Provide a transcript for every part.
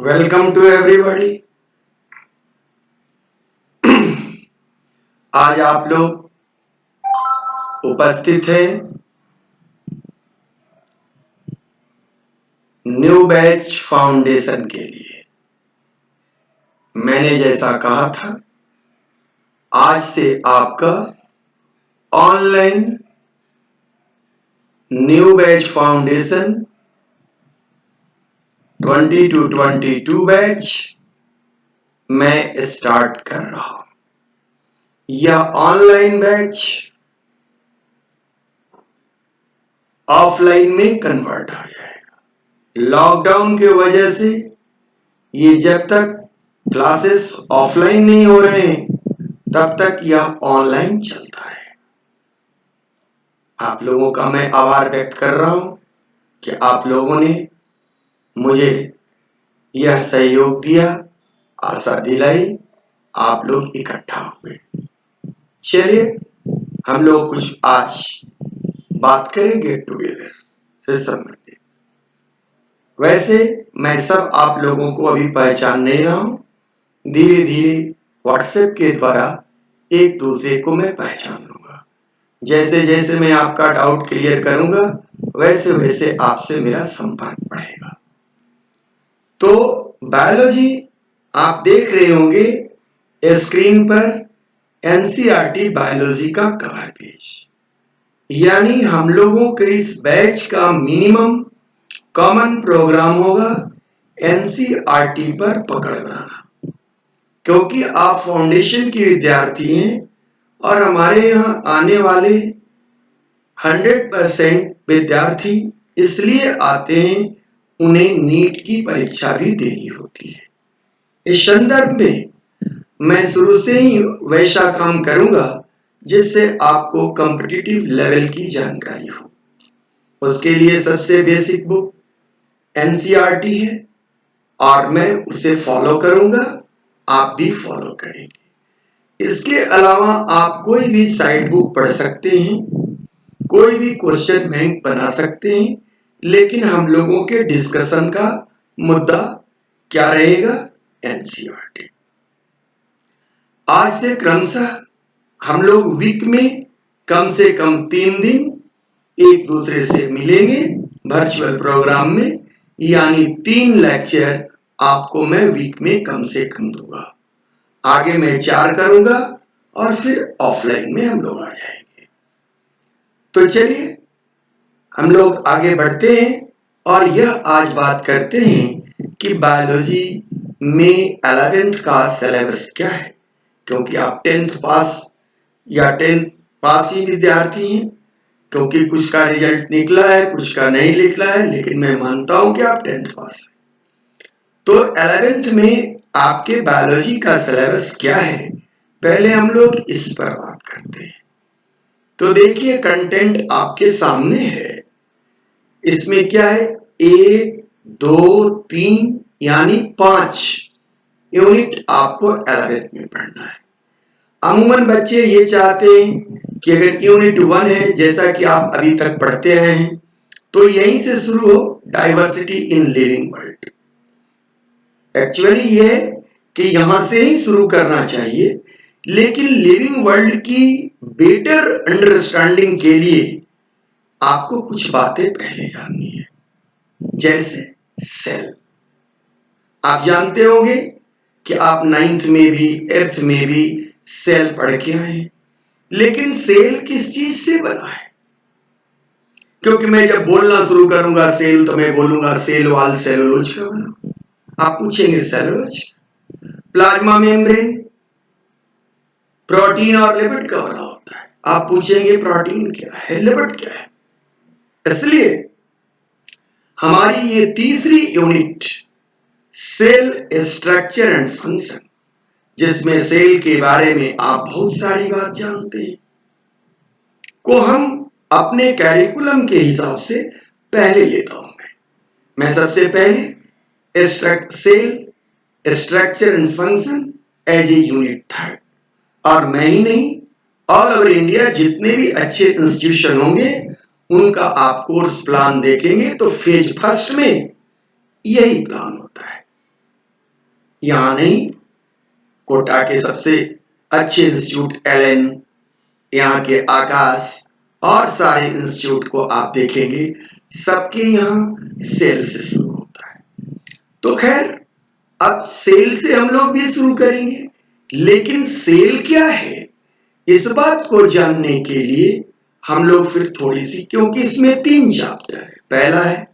Welcome to everybody. आज आप लोग उपस्थित हैं न्यू बैच फाउंडेशन के लिए। मैंने जैसा कहा था, आज से आपका online new batch foundation 2022 batch मैं स्टार्ट कर रहा हूं। यह ऑनलाइन बैच ऑफलाइन में कन्वर्ट हो जाएगा। लॉकडाउन की वजह से ये जब तक क्लासेस ऑफलाइन नहीं हो रहे हैं तब तक यह ऑनलाइन चलता है। आप लोगों का मैं आभार व्यक्त कर रहा हूं कि आप लोगों ने मुझे यह सहयोग दिया, आशा दिलाई, आप लोग इकट्ठा हुए। चलिए हम लोग कुछ आज बात करें गेट टुगेदर से संबंधित। वैसे मैं सब आप लोगों को अभी पहचान नहीं रहा हूं, धीरे धीरे व्हाट्सएप के द्वारा एक दूसरे को मैं पहचान लूंगा। जैसे जैसे मैं आपका डाउट क्लियर करूंगा वैसे वैसे आपसे मेरा संपर्क बढ़ेगा। तो बायोलॉजी आप देख रहे होंगे स्क्रीन पर एनसीईआरटी बायोलॉजी का कवर पेज, यानी हम लोगों के इस बैच का मिनिमम कॉमन प्रोग्राम होगा एनसीईआरटी पर पकड़ बनाना। क्योंकि आप फाउंडेशन के विद्यार्थी हैं और हमारे यहाँ आने वाले 100% विद्यार्थी इसलिए आते हैं, उन्हें नीट की परीक्षा भी देनी होती है। इस संदर्भ में मैं शुरू से ही वैसा काम करूंगा जिससे आपको कॉम्पिटिटिव लेवल की जानकारी हो। उसके लिए सबसे बेसिक बुक एनसीईआरटी है और मैं उसे फॉलो करूंगा, आप भी फॉलो करेंगे। इसके अलावा आप कोई भी साइड बुक पढ़ सकते हैं, कोई भी क्वेश्चन बैंक बना सकते हैं, लेकिन हम लोगों के डिस्कशन का मुद्दा क्या रहेगा? एनसीईआरटी। आज से क्रमशः हम लोग वीक में कम से कम 3 दिन एक दूसरे से मिलेंगे वर्चुअल प्रोग्राम में, यानी 3 लेक्चर आपको मैं वीक में कम से कम दूंगा। आगे मैं 4 करूंगा और फिर ऑफलाइन में हम लोग आ जाएंगे। तो चलिए हम लोग आगे बढ़ते हैं और यह आज बात करते हैं कि बायोलॉजी में 11th का सिलेबस क्या है। क्योंकि आप 10th पास या 10th पास ही विद्यार्थी हैं, क्योंकि कुछ का रिजल्ट निकला है, कुछ का नहीं निकला है, लेकिन मैं मानता हूं कि आप 10th पास हैं। तो 11th में आपके बायोलॉजी का सिलेबस क्या है, पहले हम लोग इस पर बात करते हैं। तो देखिए कंटेंट आपके सामने है। इसमें क्या है? 1, 2, 3 यानी 5 यूनिट आपको 11th में पढ़ना है। अमूमन बच्चे ये चाहते हैं कि अगर यूनिट 1 है, जैसा कि आप अभी तक पढ़ते आए हैं, तो यहीं से शुरू हो diversity in living world. Actually ये है कि यहां से ही शुरू करना चाहिए, लेकिन लिविंग वर्ल्ड की बेटर अंडरस्टैंडिंग के लिए आपको कुछ बातें पहले जाननी है। जैसे सेल, आप जानते होंगे कि आप 9th में भी 8th में भी सेल पढ़ के आए हैं, लेकिन सेल किस चीज से बना है? क्योंकि मैं जब बोलना शुरू करूंगा सेल तो मैं बोलूंगा सेल वाल सेलुलोज का बना। आप पूछेंगे सेलुलोज, प्लाज्मा मेम्ब्रेन प्रोटीन और लिपिड का बना होता है। आप पूछेंगे प्रोटीन क्या है, लिपिड क्या है। इसलिए हमारी ये तीसरी unit cell structure and function, जिसमें सेल के बारे में आप बहुत सारी बात जानते हैं, को हम अपने कैरिकुलम के हिसाब से पहले लेता हूं। मैं सबसे पहले cell structure and function as a unit 3rd, और मैं ही नहीं, ऑल ओवर इंडिया जितने भी अच्छे इंस्टीट्यूशन होंगे उनका आप कोर्स प्लान देखेंगे तो फेज 1st में यही प्लान होता है। यहाँ नहीं, कोटा के सबसे अच्छे इंस्टीट्यूट एलएन, यहाँ के आकाश और सारे इंस्टीट्यूट को आप देखेंगे, सबके यहाँ सेल से शुरू होता है। तो खैर, अब सेल से हम लोग भी शुरू करेंगे, लेकिन सेल क्या है इस बात को जानने के लिए हम लोग फिर थोड़ी सी, क्योंकि इसमें 3 चैप्टर है। पहला है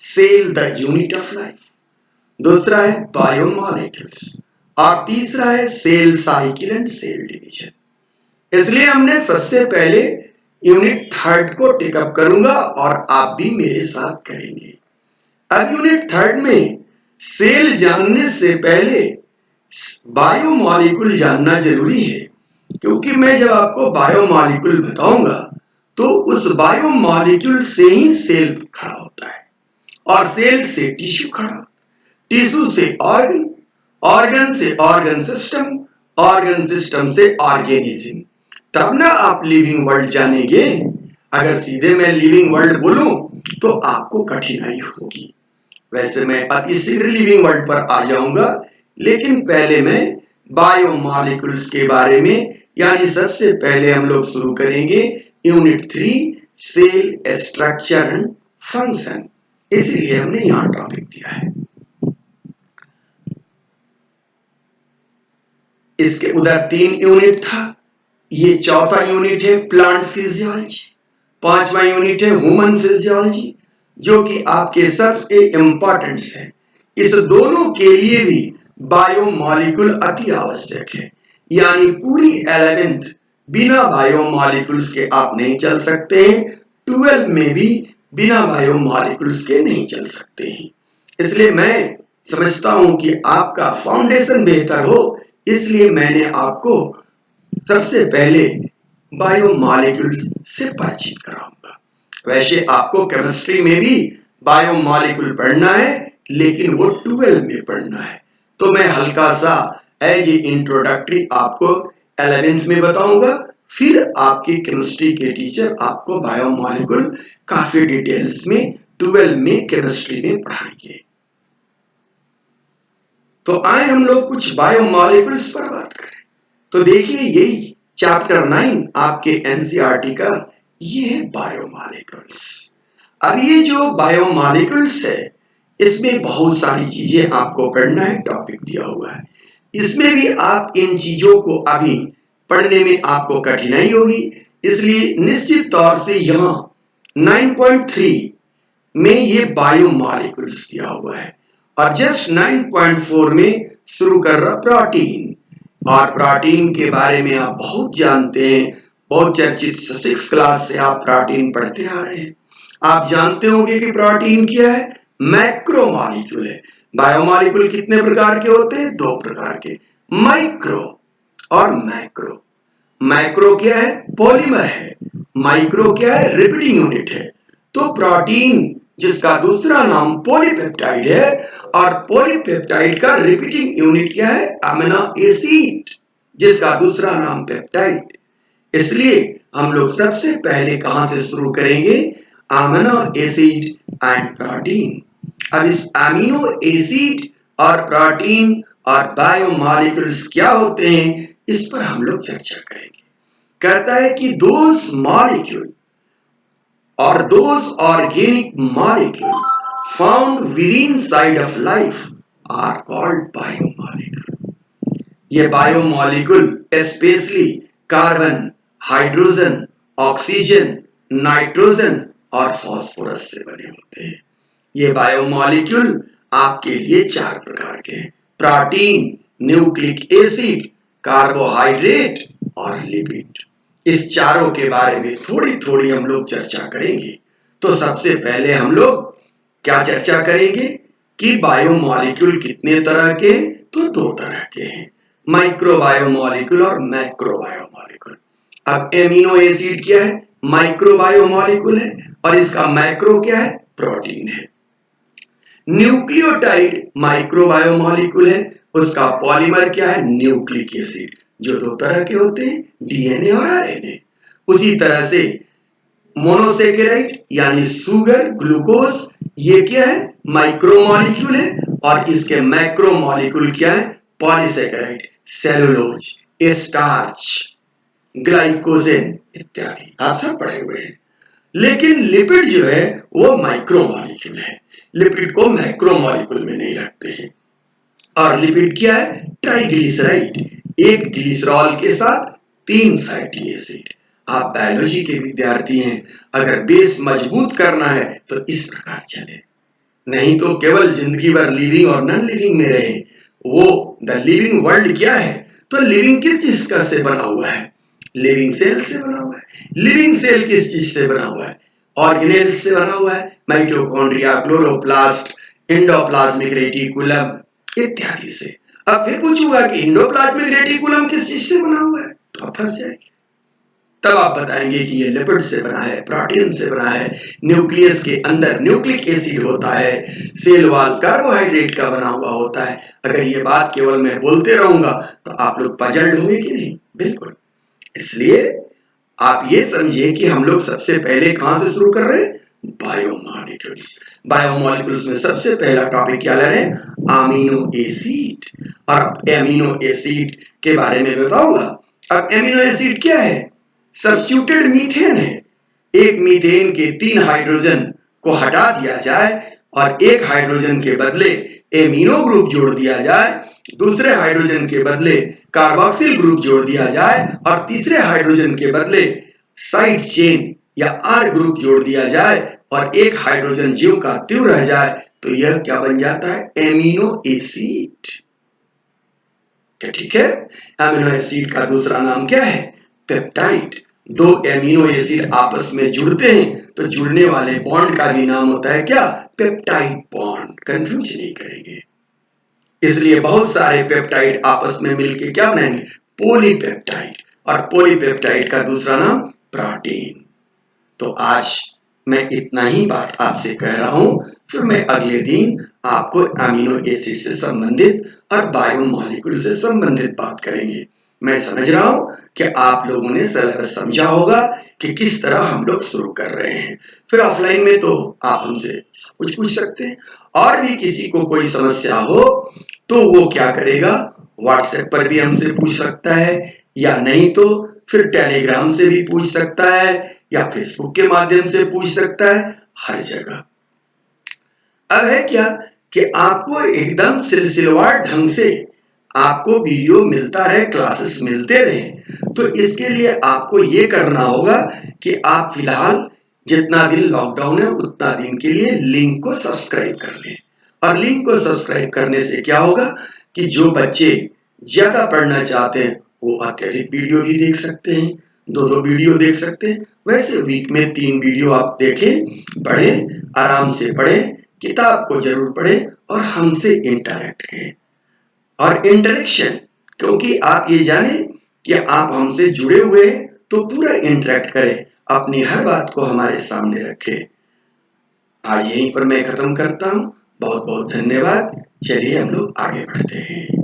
cell the unit of life, दूसरा है बायोमॉलिक्यूल्स और तीसरा है cell cycle and cell division. इसलिए हमने सबसे पहले यूनिट 3 को टेकअप करूंगा और आप भी मेरे साथ करेंगे। अब यूनिट 3 में सेल जानने से पहले बायोमॉलिक्यूल जानना जरूरी है, क्योंकि मैं जब आपको बायोमॉलिक्यूल बताऊंगा तो उस बायोमॉलिक्यूल से ही सेल खड़ा होता है और सेल से टिश्यू खड़ा, टिश्यू से ऑर्गन, ऑर्गन से ऑर्गन सिस्टम, ऑर्गन सिस्टम से ऑर्गेनिज्म, तब ना आप लिविंग वर्ल्ड जानेंगे। अगर सीधे मैं लिविंग वर्ल्ड बोलूं तो आपको कठिनाई होगी। वैसे मैं अति शीघ्र लिविंग वर्ल्ड पर आ जाऊंगा, लेकिन पहले मैं बायोमॉलिक्यूल्स के बारे में, यानी सबसे पहले हम लोग शुरू करेंगे unit 3 cell structure and function. इसलिए हमने यहां टॉपिक दिया है। इसके उधर 3 यूनिट था, ये चौथा यूनिट है प्लांट फिजियोलॉजी, 5वां यूनिट है ह्यूमन फिजियोलॉजी, जो कि आपके सबसे इंपॉर्टेंट है। इस दोनों के लिए भी बायोमॉलिक्यूल अति आवश्यक है, यानी पूरी 11th बिना बायोमॉलिक्यूल्स के आप नहीं चल सकते हैं, 12 में भी बिना बायोमॉलिक्यूल्स के नहीं चल सकते हैं। इसलिए मैं समझता हूं कि आपका फाउंडेशन बेहतर हो, इसलिए मैंने आपको सबसे पहले बायोमॉलिक्यूल्स से परिचित कराऊंगा। वैसे आपको केमिस्ट्री में भी बायोमॉलिक्यूल पढ़ना है, लेकिन वो 12 में पढ़ना है, तो मैं हल्का सा एज ए इंट्रोडक्टरी आपको 11th में बताऊंगा। फिर आपकी केमिस्ट्री के टीचर आपको बायोमॉलिक्यूल काफी डिटेल्स में 12 में केमिस्ट्री में पढ़ाएंगे। तो आए हम लोग कुछ बायोमॉलिक्यूल्स पर बात करें। तो देखिए, यही चैप्टर 9 आपके एनसीईआरटी का, ये है बायोमॉलिक्यूल्स। अब ये जो बायोमॉलिक्यूल्स है, इसमें बहुत सारी चीजें आपको पढ़ना है, टॉपिक दिया हुआ है। इसमें भी आप इन चीजों को अभी पढ़ने में आपको कठिनाई होगी, इसलिए निश्चित तौर से यहाँ 9.3 में ये बायोमॉलिक्यूल्स दिया हुआ है और जस्ट 9.4 में शुरू कर रहा प्रोटीन। और प्रोटीन के बारे में आप बहुत जानते हैं, बहुत चर्चित, 6th क्लास से आप प्रोटीन पढ़ते आ रहे हैं। आप जानते होंगे कि प्रोटीन क्या है, मैक्रोमॉलिक्यूल है। बायोमॉलिक्यूल कितने प्रकार के होते हैं? 2 प्रकार के, माइक्रो और मैक्रो। मैक्रो क्या है? पॉलीमर है। माइक्रो क्या है? रिपीटिंग यूनिट है। तो प्रोटीन, जिसका दूसरा नाम पॉलीपेप्टाइड है, और पॉलीपेप्टाइड का रिपीटिंग यूनिट क्या है? अमीनो एसिड, जिसका दूसरा नाम पेप्टाइड। इसलिए हम लोग सबसे पहले कहां से शुरू करेंगे? Amino acid and protein. अब इस अमीनो एसिड और प्रोटीन और बायोमॉलिक्यूल्स क्या होते हैं, इस पर हम लोग चर्चा करेंगे। कहता है कि दोज मॉलिक्यूल और those organic molecule found with inside of life are called biomolecule. ये biomolecule specially carbon, hydrogen, oxygen, nitrogen और फास्फोरस से बने होते हैं। ये बायोमॉलिक्यूल आपके लिए 4 प्रकार के हैं: प्रोटीन, न्यूक्लिक एसिड, कार्बोहाइड्रेट और लिपिड। इस चारों के बारे में थोड़ी थोड़ी हम लोग चर्चा करेंगे। तो सबसे पहले हम लोग क्या चर्चा करेंगे कि बायोमॉलिक्यूल कितने तरह के? तो 2 तरह के हैं, माइक्रोबायोमॉलिक्यूल और मैक्रोबायोमॉलिक्यूल। अब एमिनो एसिड क्या है? माइक्रोबायोमॉलिक्यूल है, और इसका मैक्रो क्या है? प्रोटीन है। न्यूक्लियोटाइड माइक्रोबायोमॉलिक्यूल है, उसका पॉलीमर क्या है? न्यूक्लिक एसिड, जो 2 तरह के होते हैं, डीएनए और आरएनए। उसी तरह से मोनोसेकेराइड यानी शुगर, ग्लूकोज, ये क्या है? माइक्रोमॉलिक्यूल है, और इसके मैक्रो मॉलिक्यूल क्या है? पॉलीसेकेराइड, सेलुलोज, स्टार्च, ग्लाइकोजेन इत्यादि आप सब पढ़े हुए हैं। लेकिन लिपिड जो है वो माइक्रो मॉलिक्यूल है, लिपिड को मैक्रो मॉलिक्यूल में नहीं रखते हैं। और लिपिड क्या है? ट्राइग्लिसराइड, एक ग्लिसरॉल के साथ 3 फैटी एसिड। आप बायोलॉजी के विद्यार्थी हैं, अगर बेस मजबूत करना है तो इस प्रकार चले, नहीं तो केवल जिंदगी भर लिविंग और नॉन लिविंग में रहे। वो द लिविंग वर्ल्ड क्या है? तो लिविंग किस चीज का से बना हुआ है? लिविंग सेल से बना हुआ है। लिविंग सेल किस चीज से बना हुआ है? ऑर्गेनेल्स से बना हुआ है, माइटोकॉन्ड्रिया, क्लोरोप्लास्ट, एंडोप्लाज्मिक रेटिकुलम इत्यादि से। अब फिर पूछूंगा कि एंडोप्लाज्मिक रेटिकुलम किस चीज से बना हुआ है, तो आप फंस जाएंगे। तब आप बताएंगे कि ये लिपिड से बना है, प्रोटीन से बना है, न्यूक्लियस के अंदर न्यूक्लिक एसिड होता है, सेल वॉल कार्बोहाइड्रेट का बना हुआ होता है। अगर ये बात केवल मैं बोलते रहूंगा तो आप लोग पजल्ड होंगे कि नहीं? बिल्कुल। इसलिए आप ये समझिए कि हम लोग सबसे पहले कहां से शुरू कर रहे हैं? बायोमॉलिक्यूल्स। बायोमॉलिक्यूल्स में सबसे पहला टॉपिक क्या ले रहे हैं? Amino acid. और अब एमिनो एसिड के बारे में बताऊंगा। अब एमिनो एसिड क्या है? सब्स्टिट्यूटेड मीथेन है। एक मीथेन के 3 हाइड्रोजन को हटा दिया जाए और एक हाइड्रोजन के बदले एमिनो ग्रुप जोड़ दिया जाए, दूसरे हाइड्रोजन के बदले कार्बोक्सिल ग्रुप जोड़ दिया जाए और तीसरे हाइड्रोजन के बदले साइड चेन या आर ग्रुप जोड़ दिया जाए और एक हाइड्रोजन ज्यों का त्यों रह जाए, तो यह क्या बन जाता है? Amino acid. ठीक है। एमिनो एसिड का दूसरा नाम क्या है? पेप्टाइड। 2 एमिनो एसिड आपस में जुड़ते हैं तो जुड़ने वाले बॉन्ड का भी नाम होता है क्या? Peptide bond. कंफ्यूज नहीं करेंगे। इसलिए बहुत सारे पेप्टाइड आपस में मिलकर क्या बनाएंगे? पॉलीपेप्टाइड। और पॉलीपेप्टाइड का दूसरा नाम प्रोटीन। तो आज मैं इतना ही बात आपसे कह रहा हूं, फिर मैं अगले दिन आपको अमीनो एसिड से संबंधित और बायोमॉलिक्यूल से संबंधित बात करेंगे। मैं समझ रहा हूं कि आप लोगों ने सिलेबस समझा होगा कि किस तरह हम लोग शुरू कर रहे हैं। फिर ऑफलाइन में तो आप हमसे सब कुछ पूछ सकते हैं, और भी किसी को कोई समस्या हो तो वो क्या करेगा? व्हाट्सएप पर भी हमसे पूछ सकता है, या नहीं तो फिर टेलीग्राम से भी पूछ सकता है, या फेसबुक के माध्यम से पूछ सकता है, हर जगह। अब है क्या कि आपको एकदम सिलसिलेवार ढंग से आपको वीडियो मिलता रहे, क्लासेस मिलते रहे, तो इसके लिए आपको ये करना होगा कि आप फिलहाल जितना दिन लॉकडाउन है उतना दिन के लिए लिंक को सब्सक्राइब कर लें। और लिंक को सब्सक्राइब करने से क्या होगा कि जो बच्चे ज्यादा पढ़ना चाहते हैं वो अत्यधिक वीडियो भी देख सकते हैं, 2-2 वीडियो देख सकते हैं। वैसे वीक में 3 वीडियो आप देखें, पढ़ें, आराम से पढ़ें, किताब को जरूर पढ़ें और हमसे इंटरेक्ट करें। और इंटरेक्शन, क्योंकि आप ये जाने कि आप हमसे जुड़े हुए हैं तो पूरा इंटरेक्ट करें, अपनी हर बात को हमारे सामने रखें। आज यहीं पर मैं खत्म करता हूं। बहुत बहुत धन्यवाद। चलिए हम लोग आगे बढ़ते हैं।